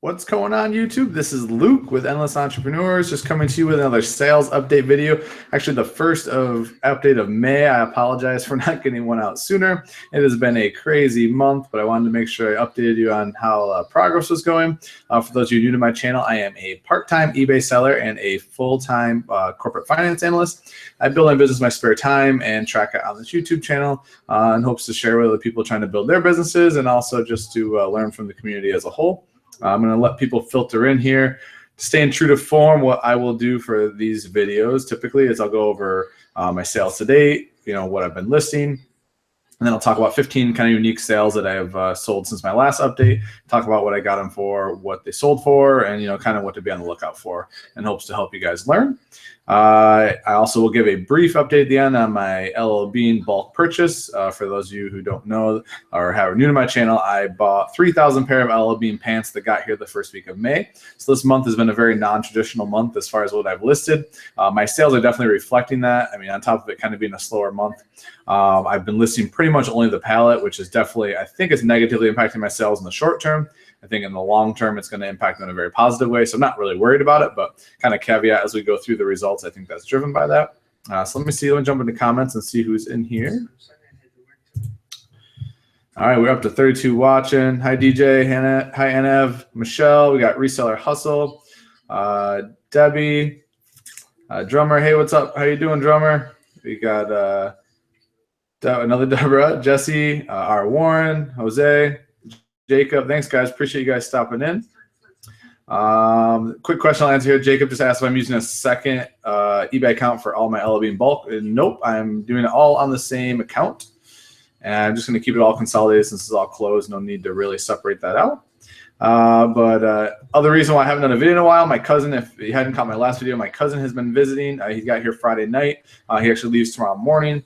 What's going on, YouTube? This is Luke with Endless Entrepreneurs, just coming to you with another sales update video. Actually, the first update of May. I apologize for not getting one out sooner. It has been a crazy month, but I wanted to make sure I updated you on how progress was going. For those of you new to my channel, I am a part-time eBay seller and a full-time corporate finance analyst. I build my business in my spare time and track it on this YouTube channel in hopes to share with other people trying to build their businesses and also just to learn from the community as a whole. I'm going to let people filter in here. Staying true to form, what I will do for these videos typically is I'll go over my sales to date, what I've been listing, and then I'll talk about 15 kind of unique sales that I have sold since my last update, talk about what I got them for, what they sold for, and kind of what to be on the lookout for in hopes to help you guys learn. I also will give a brief update at the end on my LL Bean bulk purchase. For those of you who don't know or are new to my channel, I bought 3,000 pair of LL Bean pants that got here the first week of May. So this month has been a very non-traditional month as far as what I've listed. My sales are definitely reflecting that. I mean, on top of it kind of being a slower month, I've been listing pretty much only the pallet, which is definitely, I think it's negatively impacting my sales in the short term. I think in the long term, it's going to impact them in a very positive way. So I'm not really worried about it, but kind of caveat as we go through the results, I think that's driven by that. So let me jump into comments and see who's in here. All right, we're up to 32 watching. Hi, DJ. Hannah. Hi, Anev. Michelle. We got Reseller Hustle. Debbie. Drummer. Hey, what's up? How you doing, Drummer? We got another Deborah. Jesse. R. Warren. Jose. Jacob, thanks guys. Appreciate you guys stopping in. Quick question I'll answer here. Jacob just asked if I'm using a second eBay account for all my LL Bean bulk. Nope, I'm doing it all on the same account. And I'm just going to keep it all consolidated since it's all closed. No need to really separate that out. Other reason why I haven't done a video in a while, my cousin, if you hadn't caught my last video, my cousin has been visiting. He got here Friday night. He actually leaves tomorrow morning.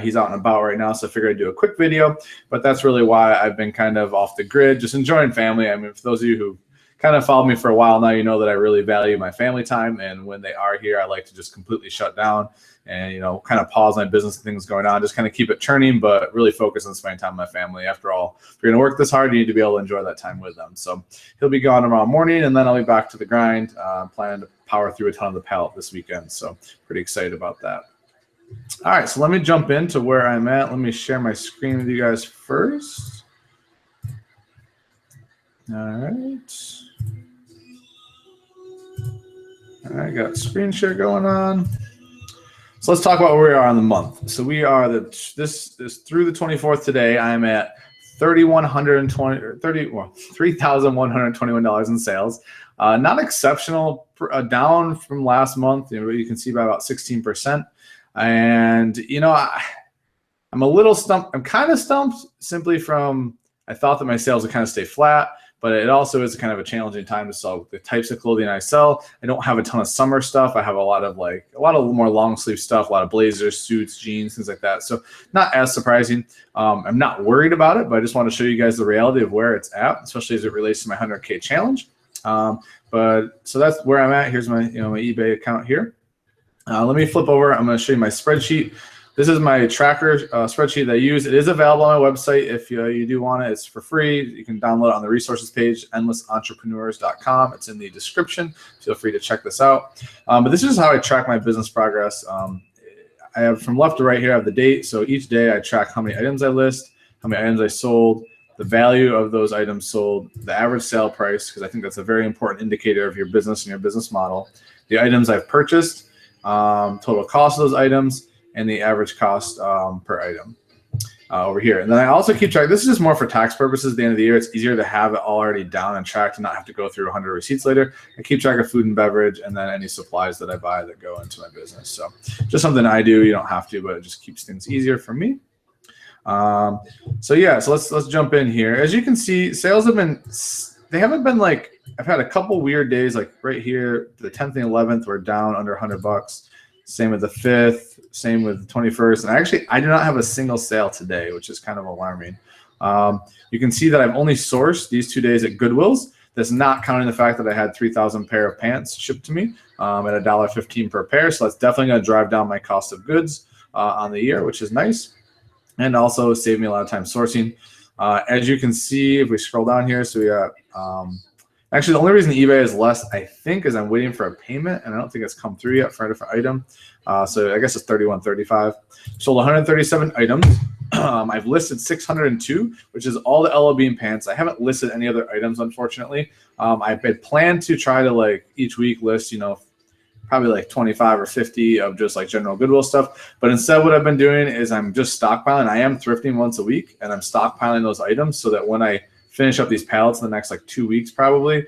He's out and about right now, so I figured I'd do a quick video. But that's really why I've been kind of off the grid, just enjoying family. I mean, for those of you who kind of followed me for a while now, you know that I really value my family time. And when they are here, I like to just completely shut down and, kind of pause my business and things going on, just kind of keep it churning, but really focus on spending time with my family. After all, if you're going to work this hard, you need to be able to enjoy that time with them. So he'll be gone tomorrow morning, and then I'll be back to the grind. Planning to power through a ton of the pallet this weekend. So pretty excited about that. All right, so let me jump into where I'm at. Let me share my screen with you guys first. All right. All right, got screen share going on. So let's talk about where we are on the month. So we are this is through the 24th today. I'm at $3,121 in sales. Not exceptional, down from last month. You can see by about 16%. And I'm a little stumped. I'm kind of stumped simply from I thought that my sales would kind of stay flat, but it also is kind of a challenging time to sell the types of clothing I sell. I don't have a ton of summer stuff. I have a lot of more long sleeve stuff, a lot of blazers, suits, jeans, things like that. So not as surprising. I'm not worried about it, but I just want to show you guys the reality of where it's at, especially as it relates to my 100K challenge. So that's where I'm at. Here's my my eBay account here. Let me flip over. I'm going to show you my spreadsheet. This is my tracker spreadsheet that I use. It is available on my website if you do want it. It's for free. You can download it on the resources page, endlessentrepreneurs.com. It's in the description. Feel free to check this out. But this is how I track my business progress. I have from left to right here, I have the date. So each day I track how many items I list, how many items I sold, the value of those items sold, the average sale price, because I think that's a very important indicator of your business and your business model, the items I've purchased, total cost of those items, and the average cost per item over here. And then I also keep track. This is just more for tax purposes. At the end of the year, it's easier to have it all already down and tracked and not have to go through 100 receipts later. I keep track of food and beverage and then any supplies that I buy that go into my business. So just something I do. You don't have to, but it just keeps things easier for me. So let's jump in here. As you can see, sales haven't been like, I've had a couple weird days, like right here, the 10th and 11th were down under $100. Same with the 5th, same with the 21st. And I do not have a single sale today, which is kind of alarming. You can see that I've only sourced these 2 days at Goodwill's. That's not counting the fact that I had 3,000 pair of pants shipped to me at $1.15 per pair. So that's definitely going to drive down my cost of goods on the year, which is nice. And also save me a lot of time sourcing. As you can see, if we scroll down here, so we got Actually, the only reason eBay is less, I think, is I'm waiting for a payment, and I don't think it's come through yet for a different item. So I guess it's $31.35. Sold 137 items. I've listed 602, which is all the LL Bean pants. I haven't listed any other items, unfortunately. I've been planned to try to like each week list, probably like 25 or 50 of just like general Goodwill stuff. But instead, what I've been doing is I'm just stockpiling. I am thrifting once a week, and I'm stockpiling those items so that when I finish up these pallets in the next like 2 weeks, probably,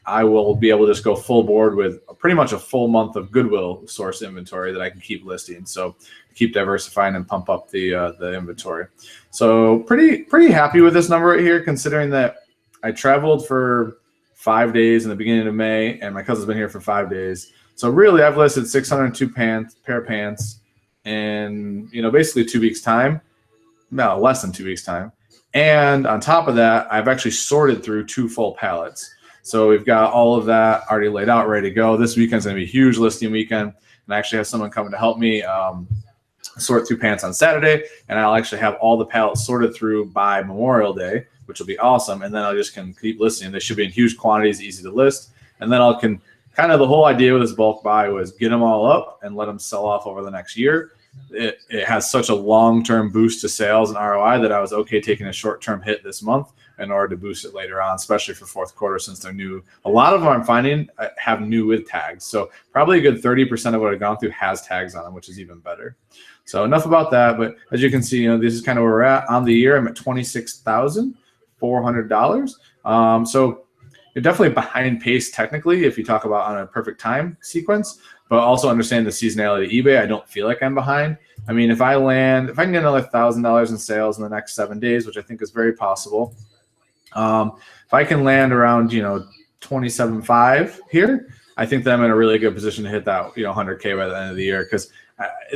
I will be able to just go full board with pretty much a full month of Goodwill source inventory that I can keep listing. So keep diversifying and pump up the inventory. So pretty happy with this number right here, considering that I traveled for 5 days in the beginning of May, and my cousin's been here for 5 days. So really, I've listed 602 pair of pants in basically 2 weeks time. No, less than 2 weeks time. And on top of that, I've actually sorted through 2 full pallets. So we've got all of that already laid out, ready to go. This weekend's going to be a huge listing weekend. And I actually have someone coming to help me sort through pants on Saturday. And I'll actually have all the pallets sorted through by Memorial Day, which will be awesome. And then I just can keep listing. They should be in huge quantities, easy to list. And then kind of the whole idea with this bulk buy was get them all up and let them sell off over the next year. It has such a long-term boost to sales and ROI that I was okay taking a short-term hit this month in order to boost it later on, especially for fourth quarter since they're new. A lot of them I'm finding have new with tags. So probably a good 30% of what I've gone through has tags on them, which is even better. So enough about that. But as you can see, this is kind of where we're at on the year. I'm at $26,400. So you're definitely behind pace technically if you talk about on a perfect time sequence, but also understand the seasonality of eBay. I don't feel like I'm behind. I mean, if I can get another $1,000 in sales in the next 7 days, which I think is very possible. If I can land around, 27.5 here, I think that I'm in a really good position to hit that, 100K by the end of the year, because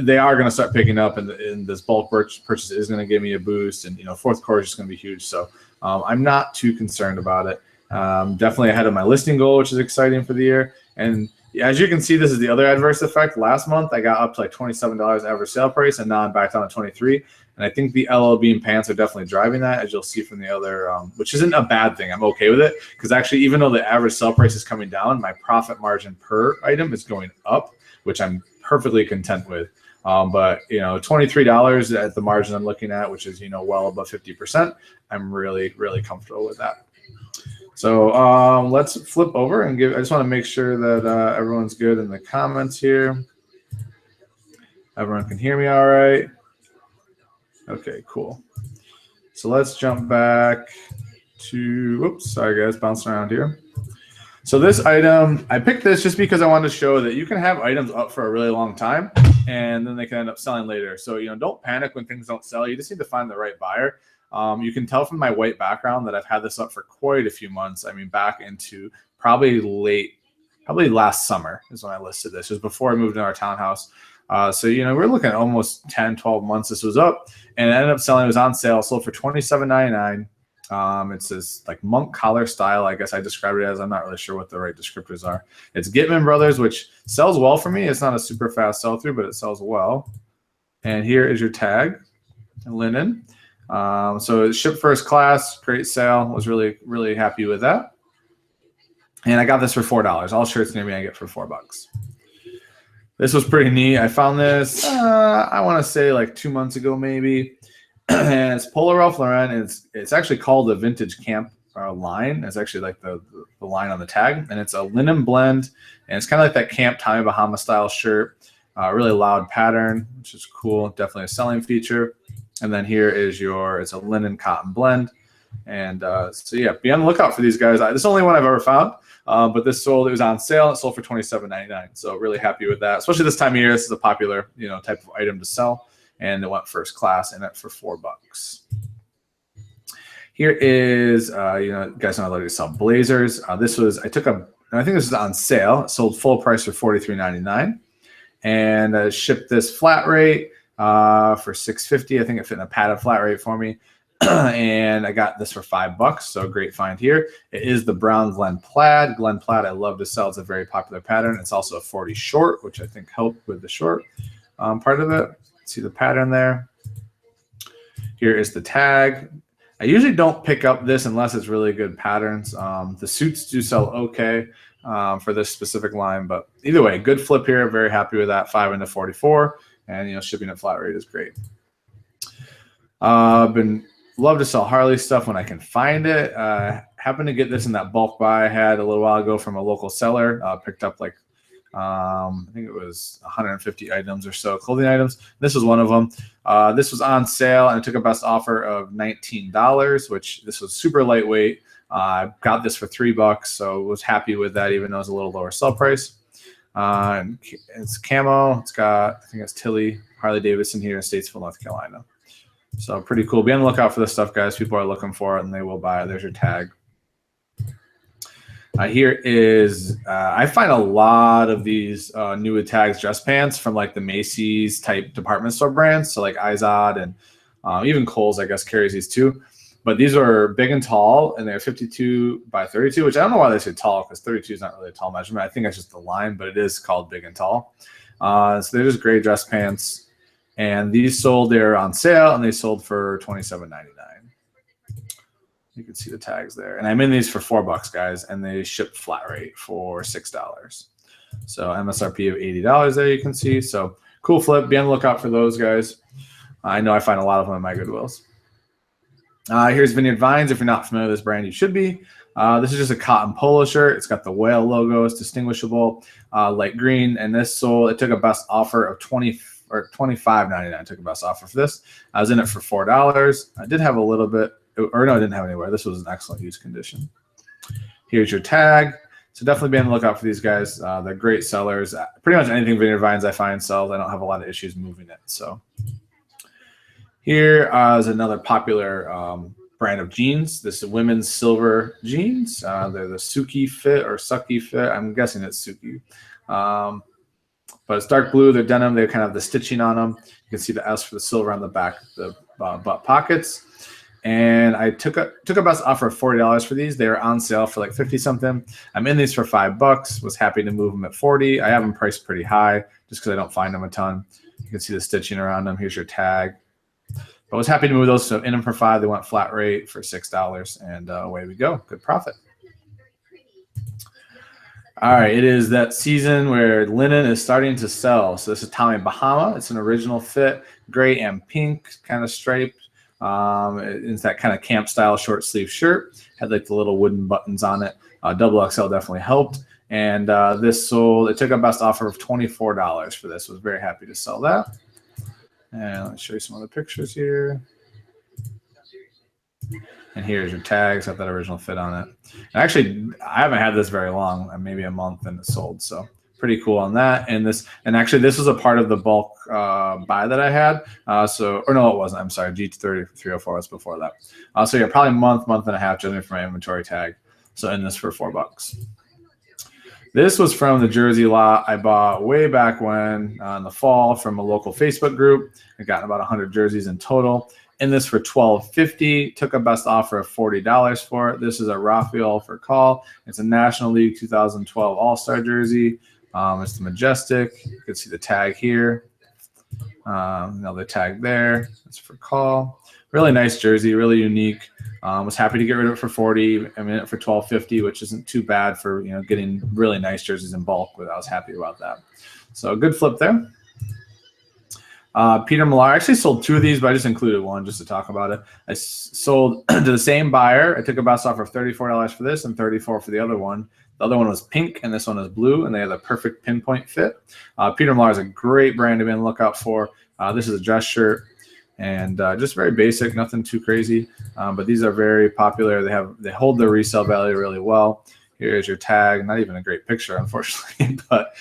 they are going to start picking up, and this bulk purchase is going to give me a boost, and fourth quarter is just going to be huge. So I'm not too concerned about it. Definitely ahead of my listing goal, which is exciting for the year. And as you can see, this is the other adverse effect. Last month, I got up to like $27 average sale price, and now I'm back down to 23. And I think the LL Bean pants are definitely driving that, as you'll see from the other, which isn't a bad thing. I'm okay with it, because actually, even though the average sale price is coming down, my profit margin per item is going up, which I'm perfectly content with. But $23 at the margin I'm looking at, which is well above 50%, I'm really, really comfortable with that. So let's flip over and I just want to make sure that everyone's good in the comments here. Everyone can hear me all right? Okay, cool. So let's jump back to, oops, sorry guys, bouncing around here. So this item, I picked this just because I wanted to show that you can have items up for a really long time, and then they can end up selling later. So, don't panic when things don't sell. You just need to find the right buyer. You can tell from my white background that I've had this up for quite a few months. I mean, back into probably last summer is when I listed this. It was before I moved into our townhouse. So, we're looking at almost 10, 12 months this was up, and it ended up selling. It was on sale, sold for $27.99. It's this like monk collar style, I guess I described it as. I'm not really sure what the right descriptors are. It's Gitman Brothers, which sells well for me. It's not a super fast sell through, but it sells well. And here is your tag, linen. So it shipped first class, great sale. Was really, really happy with that. And I got this for $4. All shirts near me I get for $4. This was pretty neat. I found this, I want to say like 2 months ago, maybe. And it's Polo Ralph Lauren. And it's actually called the Vintage Camp line. It's actually like the line on the tag. And it's a linen blend. And it's kind of like that Camp Tommy Bahama style shirt. Really loud pattern, which is cool. Definitely a selling feature. And then here is it's a linen cotton blend. And so yeah, be on the lookout for these guys. This is the only one I've ever found, but it was on sale. It sold for $27.99. So really happy with that, especially this time of year. This is a popular, type of item to sell, and it went first class in it for $4. Here is, you guys know I like to sell blazers. I think this is on sale. It sold full price for $43.99, and shipped this flat rate for $6.50. I think it fit in a padded flat rate for me. And I got this for $5, so great find here. It is the brown Glen Plaid. Glen Plaid I love to sell. It's a very popular pattern. It's also a 40 short, which I think helped with the short part of it. See the pattern there. Here is the tag. I usually don't pick up this unless it's really good patterns. The suits do sell okay for this specific line, but either way, good flip here. Very happy with that. 5 into 44, and shipping at flat rate is great. Been love to sell Harley stuff when I can find it. Happened to get this in that bulk buy I had a little while ago from a local seller. Picked up like I think it was 150 items or so, clothing items. This was one of them. This was on sale, and I took a best offer of $19, which this was super lightweight. I got this for $3, so was happy with that, even though it was a little lower sell price. And it's camo. It's got, I think it's Tilly Harley Davidson here in Statesville, North Carolina. So pretty cool. Be on the lookout for this stuff, guys. People are looking for it, and they will buy it. There's your tag. Here is, I find a lot of these new with tags dress pants from like the Macy's type department store brands. So like Izod and even Kohl's, I guess, carries these too. But these are big and tall, and they're 52 by 32, which I don't know why they say tall, because 32 is not really a tall measurement. I think that's just the line, but it is called big and tall. So they're just great dress pants. And these sold there on sale, and they sold for $27.99. You can see the tags there. And I'm in these for $4, guys, and they ship flat rate for $6. So MSRP of $80 there, you can see. So cool flip. Be on the lookout for those, guys. I know I find a lot of them in my Goodwills. Here's Vineyard Vines. If you're not familiar with this brand, you should be. This is just a cotton polo shirt. It's got the whale logo. It's distinguishable, light green. And this sold, it took a best offer of $25.99. I took a best offer for this. I was in it for $4. I did have a little bit, or no, I didn't have anywhere. This was an excellent use condition. Here's your tag. So definitely be on the lookout for these guys. They're great sellers. Pretty much anything Vineyard Vines I find sells. I don't have a lot of issues moving it. So here is another popular brand of jeans. This is women's silver jeans. They're the Suki fit or Sucky fit. I'm guessing it's Suki. But it's dark blue. They're denim. They kind of have the stitching on them. You can see the S for the silver on the back, the butt pockets. And I took a best offer of $40 for these. They are on sale for like 50 something. I'm in these for $5. Was happy to move them at 40. I have them priced pretty high just because I don't find them a ton. You can see the stitching around them. Here's your tag. But I was happy to move those. So in them for $5. They went flat rate for $6, and away we go. Good profit. All right, it is that season where linen is starting to sell. So this is Tommy Bahama. It's an original fit, gray and pink kind of striped. It's that kind of camp style short sleeve shirt. Had like the little wooden buttons on it. Double XL definitely helped. And this sold, it took a best offer of $24 for this. Was very happy to sell that. And let me show you some other pictures here. And here's your tags. Got that original fit on it. And actually, I haven't had this very long, maybe a month, and it sold. So pretty cool on that. And actually, this was a part of the bulk buy that I had. Or no, it wasn't. I'm sorry. G304 was before that. So yeah, probably a month and a half generally for my inventory tag. So in this for $4. This was from the jersey lot I bought way back when in the fall from a local Facebook group. I got about 100 jerseys in total. In this for $12.50. Took a best offer of $40 for it. This is a Rafael for call. It's a National League 2012 All-Star jersey. It's the Majestic. You can see the tag here. Another tag there. It's for call. Really nice jersey, really unique. Was happy to get rid of it for $40. I'm in it for $12.50, which isn't too bad for getting really nice jerseys in bulk. But I was happy about that. So good flip there. Peter Millar. I actually sold 2 of these, but I just included one just to talk about it. I sold to the same buyer. I took a best offer of $34 for this and $34 for the other one. The other one was pink, and this one is blue, and they have the perfect pinpoint fit. Peter Millar is a great brand to be on the lookout for. This is a dress shirt, and just very basic, nothing too crazy. But these are very popular. They hold their resale value really well. Here's your tag. Not even a great picture, unfortunately, but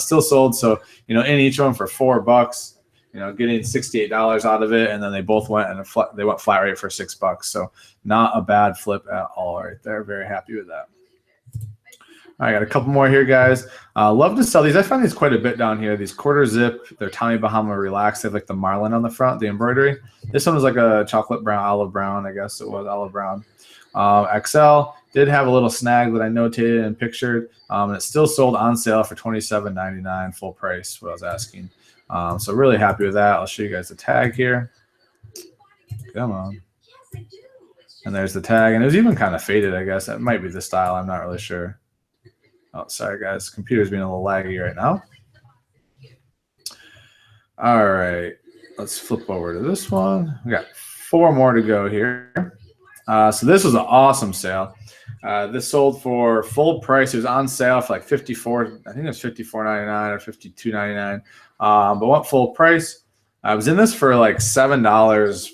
still sold. So in each one for $4. Getting $68 out of it, and then they both went they went flat rate for $6. So not a bad flip at all right there. Very happy with that. I got a couple more here, guys. Love to sell these. I find these quite a bit down here. These quarter zip. They're Tommy Bahama Relax. They have like the marlin on the front, the embroidery. This one was like a chocolate brown, olive brown. I guess it was olive brown. XL did have a little snag that I notated and pictured. And it's still sold on sale for $27.99 full price. What I was asking. So really happy with that. I'll show you guys the tag here. Come on. And there's the tag. And it was even kind of faded, I guess. That might be the style. I'm not really sure. Oh, sorry, guys. Computer's being a little laggy right now. All right. Let's flip over to this one. We got 4 more to go here. So this was an awesome sale. This sold for full price. It was on sale for like $54. I think it was $54.99 or $52.99. But went full price. I was in this for like $7.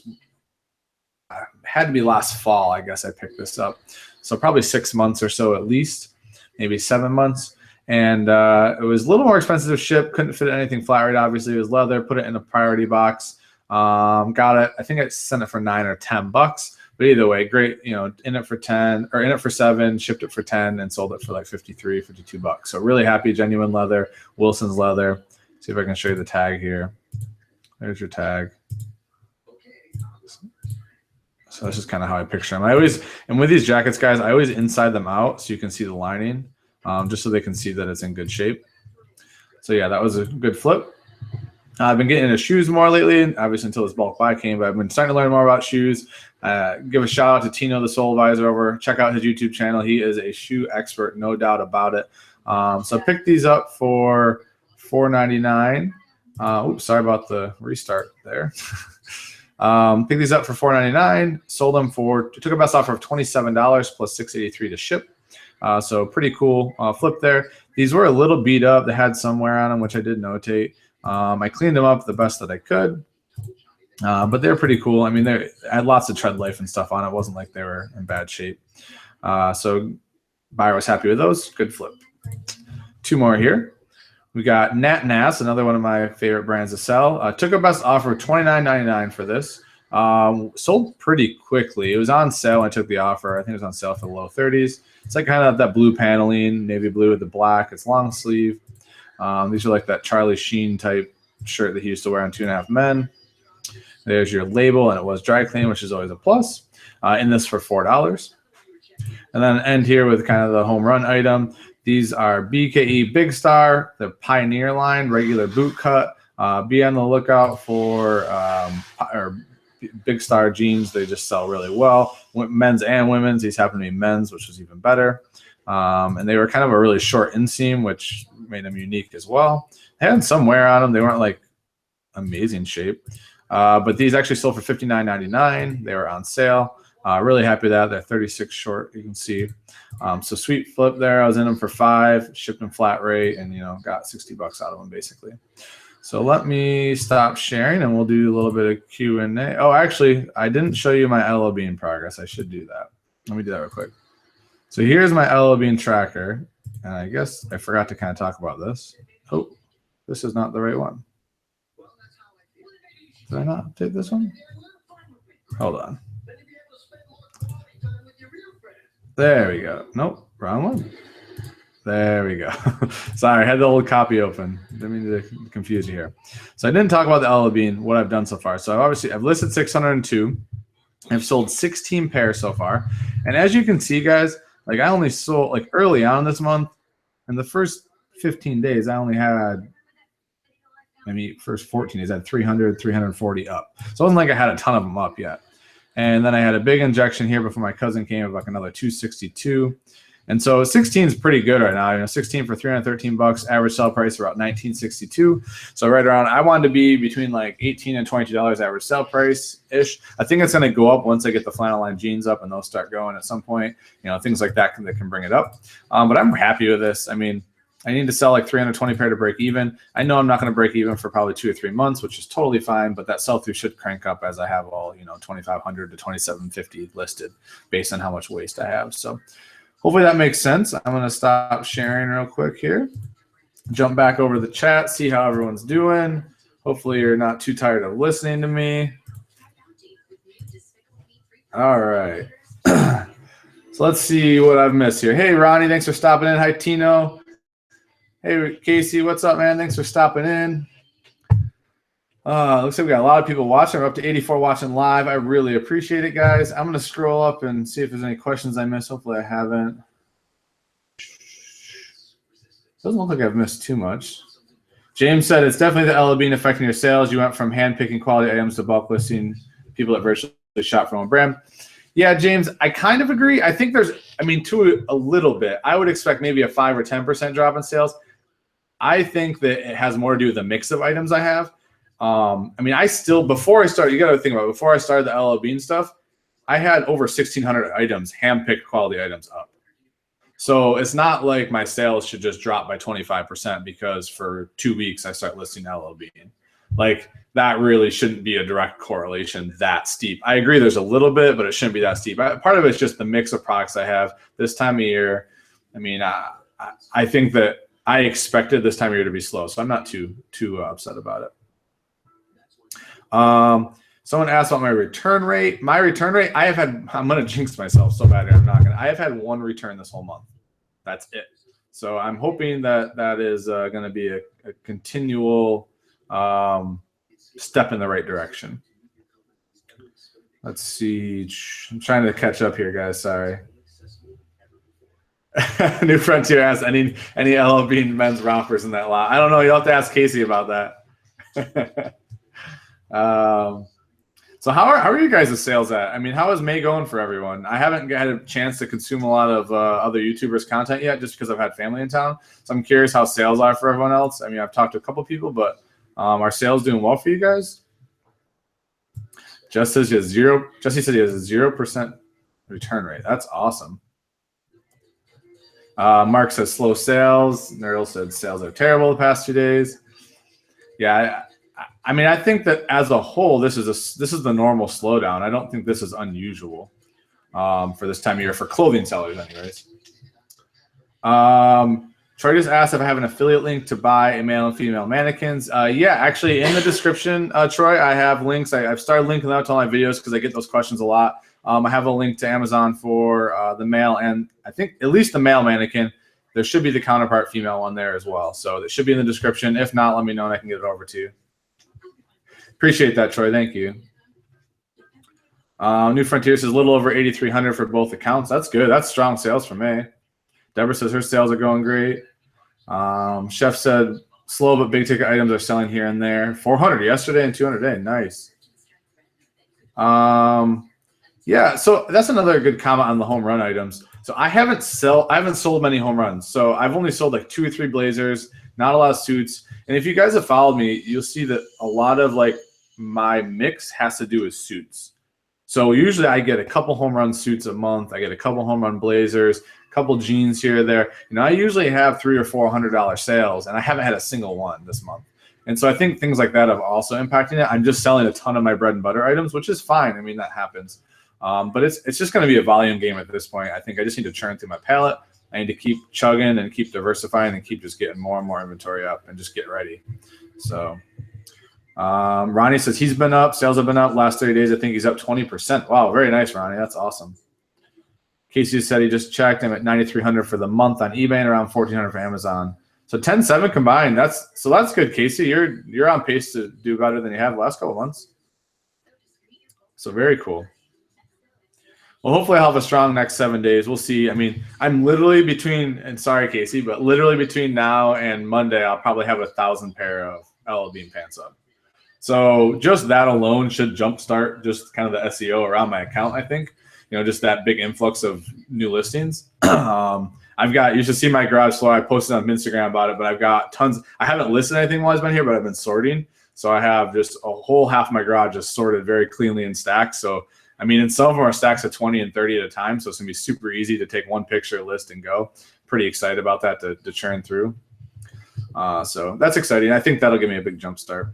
Had to be last fall, I guess I picked this up. So probably 6 months or so at least, maybe 7 months. And it was a little more expensive to ship. Couldn't fit anything flat rate, obviously. It was leather. Put it in a priority box. Got it. I think I sent it for $9 or $10. But either way, great. You know, in it for 10 or in it for 7, shipped it for 10, and sold it for like 53, $52. So really happy. Genuine leather, Wilson's leather. See if I can show you the tag here. There's your tag. So that's just kind of how I picture them. And with these jackets, guys, I always inside them out so you can see the lining, just so they can see that it's in good shape. So yeah, that was a good flip. I've been getting into shoes more lately, obviously until this bulk buy came, but I've been starting to learn more about shoes. Give a shout out to Tino, the Soul Advisor over. Check out his YouTube channel. He is a shoe expert, no doubt about it. So I picked these up for $4.99. Oops, sorry about the restart there. Picked these up for $4.99. Sold them for, took a best offer of $27 plus $6.83 to ship. So pretty cool flip there. These were a little beat up. They had some wear on them, which I did notate. I cleaned them up the best that I could, but they're pretty cool. I mean, they had lots of tread life and stuff on it. It wasn't like they were in bad shape. So buyer was happy with those. Good flip. 2 more here. We got Nat Nass, another one of my favorite brands to sell. Took a best offer of $29.99 for this. Sold pretty quickly. It was on sale. I took the offer. I think it was on sale for the low 30s. It's like kind of that blue paneling, navy blue with the black. It's long sleeve. These are like that Charlie Sheen type shirt that he used to wear on 2.5 Men. There's your label, and it was dry clean, which is always a plus. In this for $4. And then end here with kind of the home run item. These are BKE Big Star, the Pioneer line, regular boot cut. Be on the lookout for Big Star jeans. They just sell really well. Men's and women's. These happen to be men's, which was even better. And they were kind of a really short inseam, which made them unique as well. They had some wear on them. They weren't like amazing shape. But these actually sold for $59.99. They were on sale. Really happy with that. They're 36 short, you can see. So sweet flip there. I was in them for $5, shipped them flat rate, and got $60 out of them basically. So let me stop sharing, and we'll do a little bit of Q&A. Oh, actually, I didn't show you my LO Bean progress. I should do that. Let me do that real quick. So here's my LO Bean tracker, and I guess I forgot to kind of talk about this. Oh, this is not the right one. Did I not take this one? Hold on. There we go. Nope, wrong one. There we go. Sorry, I had the old copy open. Didn't mean to confuse you here. So I didn't talk about the LO Bean, what I've done so far. So I've listed 602. I've sold 16 pairs so far. And as you can see, guys, like I only sold, like early on this month, in the first 15 days, I only had, first 14 days, I had 300, 340 up. So it wasn't like I had a ton of them up yet. And then I had a big injection here before my cousin came of like another 262. And so 16 is pretty good right now. 16 for $313, average sell price about $19.62. So right around, I wanted to be between like $18 and $22 average sell price ish. I think it's going to go up once I get the flannel line jeans up, and they'll start going at some point. Things like that can bring it up. But I'm happy with this. I mean, I need to sell like 320 pair to break even. I know I'm not going to break even for probably 2 or 3 months, which is totally fine, but that sell-through should crank up as I have all, 2,500 to 2,750 listed based on how much waste I have. So hopefully that makes sense. I'm going to stop sharing real quick here. Jump back over to the chat, see how everyone's doing. Hopefully you're not too tired of listening to me. All right. So let's see what I've missed here. Hey, Ronnie, thanks for stopping in. Hi, Tino. Hey, Casey, what's up, man? Thanks for stopping in. Looks like we got a lot of people watching. We're up to 84 watching live. I really appreciate it, guys. I'm going to scroll up and see if there's any questions I missed. Hopefully I haven't. Doesn't look like I've missed too much. James said it's definitely the LO Bean affecting your sales. You went from hand-picking quality items to bulk listing people that virtually shop from one brand. Yeah, James, I kind of agree. I think to a little bit, I would expect maybe a 5 or 10% drop in sales. I think that it has more to do with the mix of items I have. Before I started, you got to think about it, before I started the LL Bean stuff, I had over 1,600 items, hand-picked quality items up. So it's not like my sales should just drop by 25% because for 2 weeks I start listing LL Bean. Like that really shouldn't be a direct correlation that steep. I agree there's a little bit, but it shouldn't be that steep. Part of it's just the mix of products I have this time of year. I think that I expected this time of year to be slow, so I'm not too upset about it. Someone asked about my return rate. My return rate, I'm going to jinx myself so bad here. I have had 1 return this whole month. That's it. So I'm hoping that is going to be a continual step in the right direction. Let's see. I'm trying to catch up here, guys. Sorry. New Frontier asks, any LL Bean men's rompers in that lot? I don't know. You'll have to ask Casey about that. So how are you guys' sales at? I mean, how is May going for everyone? I haven't had a chance to consume a lot of other YouTubers' content yet, just because I've had family in town. So I'm curious how sales are for everyone else. I mean, I've talked to a couple people, but are sales doing well for you guys? Jesse said he has 0% return rate. That's awesome. Mark says slow sales. Nerl said sales are terrible the past 2 days. Yeah, I think that as a whole, this is the normal slowdown. I don't think this is unusual for this time of year for clothing sellers, anyways. Troy just asked if I have an affiliate link to buy a male and female mannequins. Yeah, actually, in the description, Troy, I have links. I've started linking out to all my videos because I get those questions a lot. I have a link to Amazon for the male, and I think at least the male mannequin. There should be the counterpart female one there as well. So it should be in the description. If not, let me know and I can get it over to you. Appreciate that, Troy. Thank you. New Frontier says a little over 8,300 for both accounts. That's good. That's strong sales for me. Deborah says her sales are going great. Chef said slow but big ticket items are selling here and there. 400 yesterday and 200 today. Nice. Yeah, so that's another good comment on the home run items. So I haven't sold many home runs. So I've only sold like 2 or 3 blazers, not a lot of suits. And if you guys have followed me, you'll see that a lot of like my mix has to do with suits. So usually I get a couple home run suits a month. I get a couple home run blazers, a couple jeans here or there. I usually have $300 or $400 sales, and I haven't had a single one this month. And so I think things like that have also impacted it. I'm just selling a ton of my bread and butter items, which is fine. I mean, that happens. But it's just going to be a volume game at this point. I think I just need to churn through my palette. I need to keep chugging and keep diversifying and keep just getting more and more inventory up and just get ready. So Ronnie says he's been up. Sales have been up last 30 days. I think he's up 20%. Wow, very nice, Ronnie. That's awesome. Casey said he just checked. I'm at 9,300 for the month on eBay and around 1,400 for Amazon. So 10.7 combined. That's good, Casey. You're on pace to do better than you have the last couple of months. So very cool. Well, hopefully I'll have a strong next 7 days. We'll see. I mean, I'm literally between sorry, Casey, but literally between now and Monday, I'll probably have 1,000 pair of LL Bean pants up. So just that alone should jumpstart just kind of the SEO around my account, I think. Just that big influx of new listings. You should see my garage floor. I posted on Instagram about it, but I've got tons. I haven't listed anything while I've been here, but I've been sorting. So I have just a whole half of my garage just sorted very cleanly and stacked. So I mean, and some of them are stacks of 20 and 30 at a time, so it's going to be super easy to take one picture, list, and go. Pretty excited about that to churn through. So that's exciting. I think that'll give me a big jump start.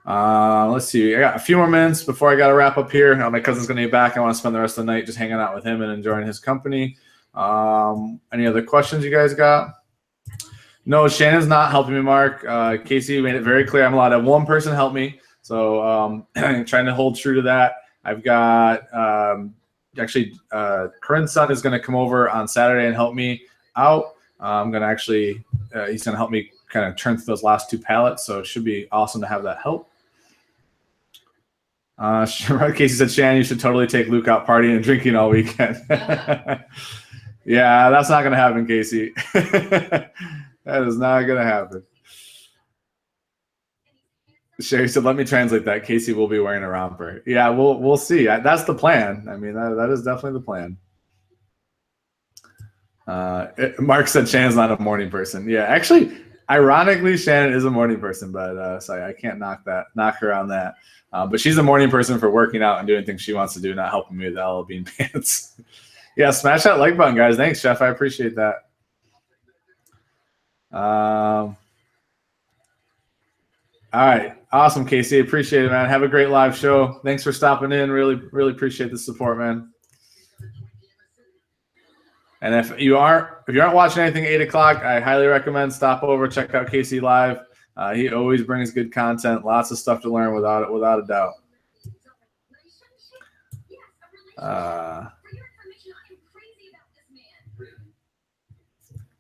Let's see. I got a few more minutes before I got to wrap up here. My cousin's going to be back. I want to spend the rest of the night just hanging out with him and enjoying his company. Any other questions you guys got? No, Shannon's not helping me, Mark. Casey made it very clear I'm allowed to have one person help me. So trying to hold true to that. I've got Corinne's son is going to come over on Saturday and help me out. I'm going to he's going to help me kind of turn through those last 2 pallets. So it should be awesome to have that help. Casey said, Shannon, you should totally take Luke out partying and drinking all weekend. Yeah, that's not going to happen, Casey. That is not going to happen. Sherry said, "Let me translate that. Casey will be wearing a romper." Yeah, we'll see. That's the plan. I mean, that is definitely the plan. Mark said Shannon's not a morning person. Yeah, actually, ironically, Shannon is a morning person, but sorry, I can't knock her on that. But she's a morning person for working out and doing things she wants to do, not helping me with the LL Bean pants. Yeah, smash that like button, guys. Thanks, Chef. I appreciate that. All right. Awesome, Casey. Appreciate it, man. Have a great live show. Thanks for stopping in. Really, really appreciate the support, man. And if you aren't watching anything at 8 o'clock, I highly recommend stop over, check out Casey live. He always brings good content, lots of stuff to learn without a doubt.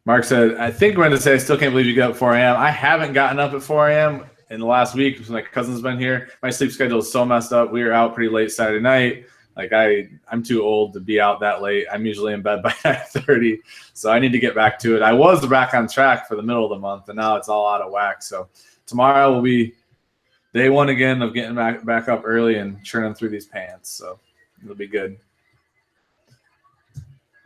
Mark said, I think we're going to say, I still can't believe you got up at 4 a.m. I haven't gotten up at 4 a.m. in the last week because my cousin's been here. My sleep schedule is so messed up. We were out pretty late Saturday night. Like I'm too old to be out that late. I'm usually in bed by 9:30, so I need to get back to it. I was back on track for the middle of the month, and now it's all out of whack. So tomorrow will be day one again of getting back up early and churning through these pants. So it'll be good.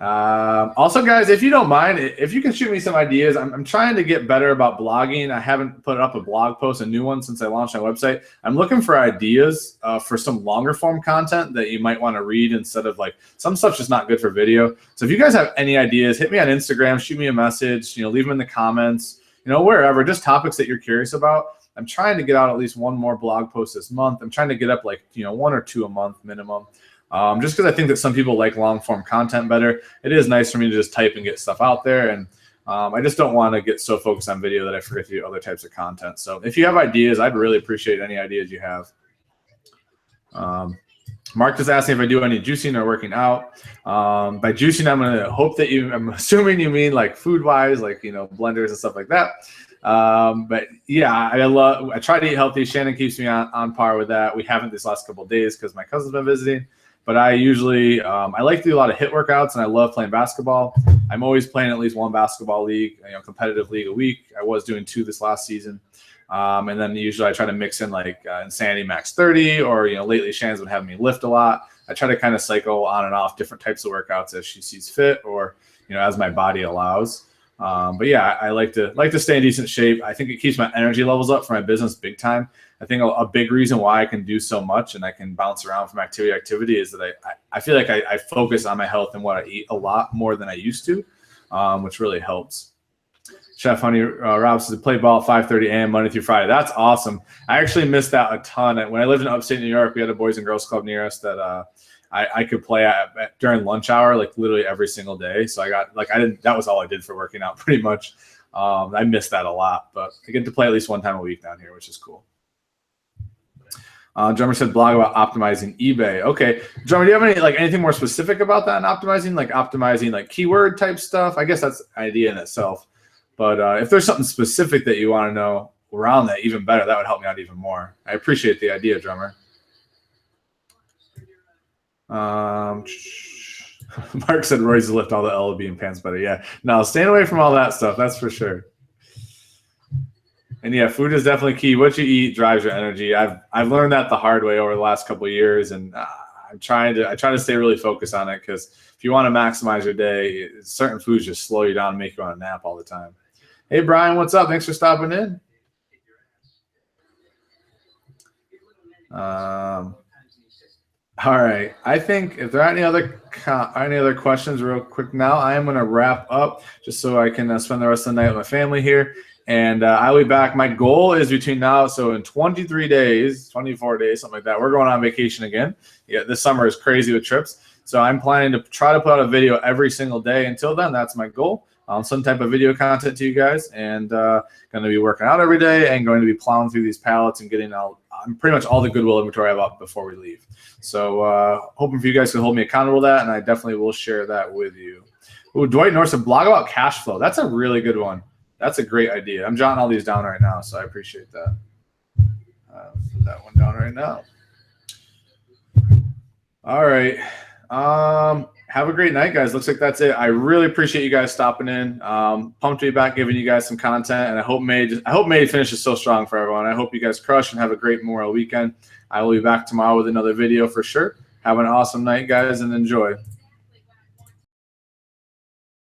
Also, guys, if you don't mind, if you can shoot me some ideas, I'm trying to get better about blogging. I haven't put up a blog post, a new one, since I launched my website. I'm looking for ideas for some longer form content that you might want to read instead of like some stuff's just not good for video. So if you guys have any ideas, hit me on Instagram, shoot me a message, leave them in the comments, wherever, just topics that you're curious about. I'm trying to get out at least one more blog post this month. I'm trying to get up like, 1 or 2 a month minimum. Just because I think that some people like long-form content better. It is nice for me to just type and get stuff out there, and I just don't want to get so focused on video that I forget to do other types of content. So if you have ideas, I'd really appreciate any ideas you have. Mark just asking if I do any juicing or working out. By juicing, I'm going to hope that I'm assuming you mean like food-wise, like, blenders and stuff like that. But yeah, I try to eat healthy. Shannon keeps me on par with that. We haven't these last couple of days because my cousin's been visiting. But I usually, I like to do a lot of HIIT workouts, and I love playing basketball. I'm always playing at least one basketball league, competitive league a week. I was doing 2 this last season. And then usually I try to mix in like Insanity Max 30, or, lately Shannon's been having me lift a lot. I try to kind of cycle on and off different types of workouts as she sees fit, or, as my body allows. But yeah, I like to stay in decent shape. I think it keeps my energy levels up for my business big time. I think a big reason why I can do so much and I can bounce around from activity to activity is that I feel like I focus on my health and what I eat a lot more than I used to, which really helps. Chef Honey Robson play ball at 5:30 a.m. Monday through Friday. That's awesome. I actually missed that a ton. When I lived in upstate New York, we had a Boys and Girls Club near us that I could play at during lunch hour, like literally every single day. So that was all I did for working out pretty much. I missed that a lot, but I get to play at least one time a week down here, which is cool. Drummer said blog about optimizing eBay. Okay, Drummer, do you have anything more specific about that and optimizing like keyword type stuff? I guess that's an idea in itself. But if there's something specific that you want to know around that, even better, that would help me out even more. I appreciate the idea, Drummer. Mark said Roy's lift all the LL Bean pants better. Yeah, no, staying away from all that stuff, that's for sure. And yeah, food is definitely key. What you eat drives your energy. I've learned that the hard way over the last couple of years, and I try to stay really focused on it, because if you want to maximize your day, certain foods just slow you down and make you want to nap all the time. Hey Brian, what's up? Thanks for stopping in. All right. I think if there are any other questions real quick now, I am going to wrap up just so I can spend the rest of the night with my family here. And I'll be back. My goal is between now, so in 23 days, 24 days, something like that, we're going on vacation again. Yeah, this summer is crazy with trips. So I'm planning to try to put out a video every single day. Until then, that's my goal. Some type of video content to you guys, and going to be working out every day and going to be plowing through these pallets and getting out pretty much all the Goodwill inventory I have up before we leave. So hoping for you guys to hold me accountable to that, and I definitely will share that with you. Ooh, Dwight North said blog about cash flow. That's a really good one. That's a great idea. I'm jotting all these down right now, so I appreciate that. Put that one down right now. All right. have a great night, guys. Looks like that's it. I really appreciate you guys stopping in. Pumped to be back, giving you guys some content, and I hope May finishes so strong for everyone. I hope you guys crush and have a great Memorial weekend. I will be back tomorrow with another video for sure. Have an awesome night, guys, and enjoy.